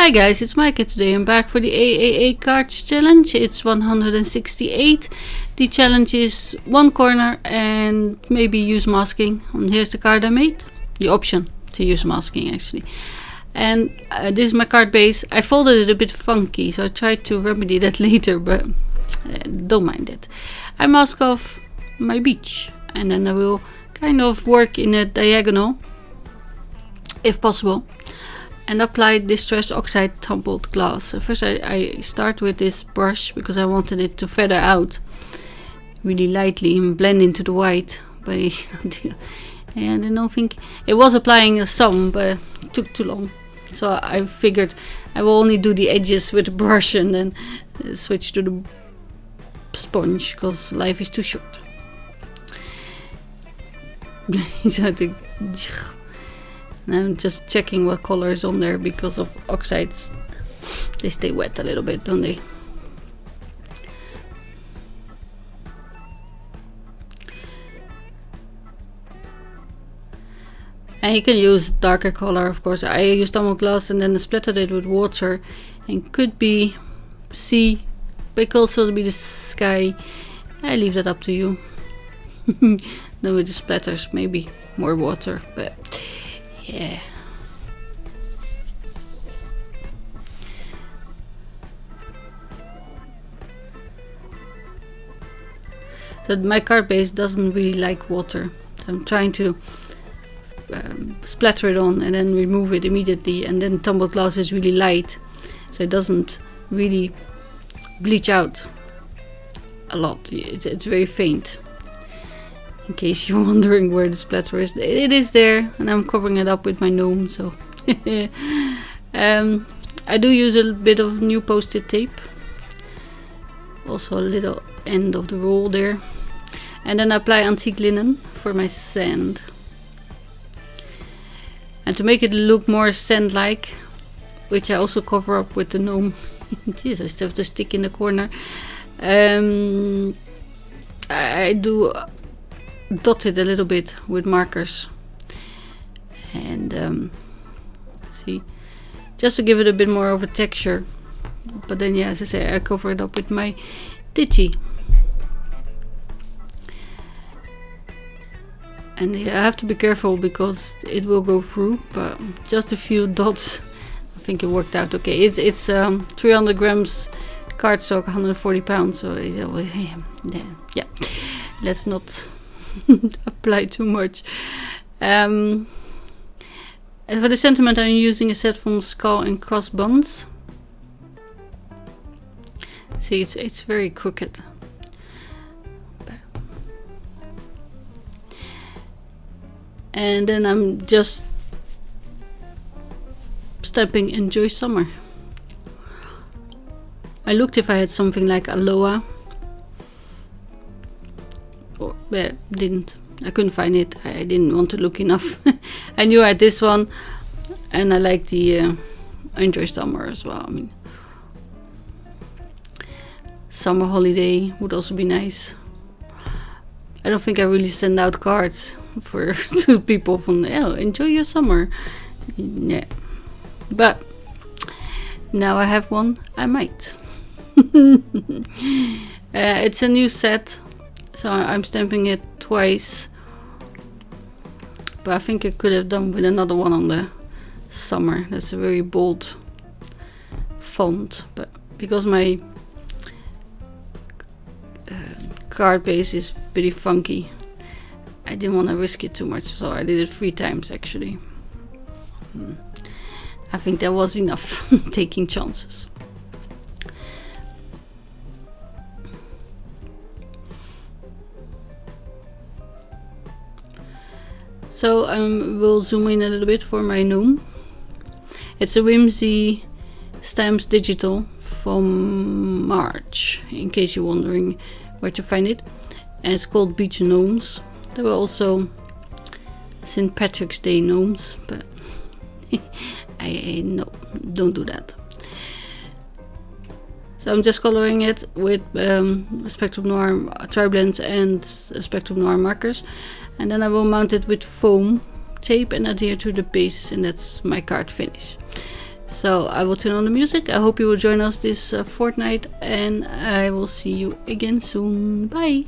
Hi guys, it's Maaike. Today I'm back for the AAA cards challenge. It's 168. The challenge is one corner and maybe use masking. And here's the card I made. The option to use masking actually. And this is my card base. I folded it a bit funky, so I tried to remedy that later, but don't mind it. I mask off my beach and then I will kind of work in a diagonal if possible. And apply distressed oxide tumbled glass. So first I start with this brush because I wanted it to feather out really lightly and blend into the white. But I don't think it was applying some, but it took too long. So I figured I will only do the edges with the brush and then switch to the sponge because life is too short. So and I'm just checking what color is on there because of oxides. They stay wet a little bit, don't they? And you can use darker color, of course. I used tumbled glass and then splattered it with water. And could be sea, but it could also be the sky. I leave that up to you. Then with the splatters, maybe more water, but yeah. So my card base doesn't really like water. I'm trying to splatter it on and then remove it immediately, and then tumbled glass is really light, so it doesn't really bleach out a lot. It's very faint. In case you're wondering where the splatter is, it is there, and I'm covering it up with my gnome. So I do use a bit of new post-it tape, also a little end of the roll there, and then I apply antique linen for my sand. And to make it look more sand-like, which I also cover up with the gnome. Jeez, I still have to stick in the corner. I do dot it a little bit with markers, and see, just to give it a bit more of a texture. But then, yeah, as I say, I cover it up with my digi, and yeah, I have to be careful because it will go through. But just a few dots, I think it worked out okay. It's 300 grams cardstock, 140 pounds. So yeah, let's not apply too much. And for the sentiment, I'm using a set from Skull and Cross Buns. See, it's very crooked. And then I'm just stamping Enjoy Summer. I looked if I had something like Aloha, but didn't. I couldn't find it. I didn't want to look enough. I knew I had this one, and I like the Enjoy Summer as well. I mean, summer holiday would also be nice. I don't think I really send out cards to people from enjoy your summer. Yeah, but now I have one. I might. It's a new set. So I'm stamping it twice, but I think I could have done with another one on the summer. That's a very bold font, but because my card base is pretty funky, I didn't want to risk it too much, so I did it 3 times actually. I think that was enough taking chances. So we'll zoom in a little bit for my gnome. It's a Whimsy Stamps Digital from March, in case you're wondering where to find it. And it's called Beach Gnomes. There were also St. Patrick's Day gnomes, but no, don't do that. So I'm just coloring it with Spectrum Noir Tri-Blends and Spectrum Noir markers. And then I will mount it with foam tape and adhere to the base, and that's my card finish. So I will turn on the music. I hope you will join us this fortnight, and I will see you again soon. Bye!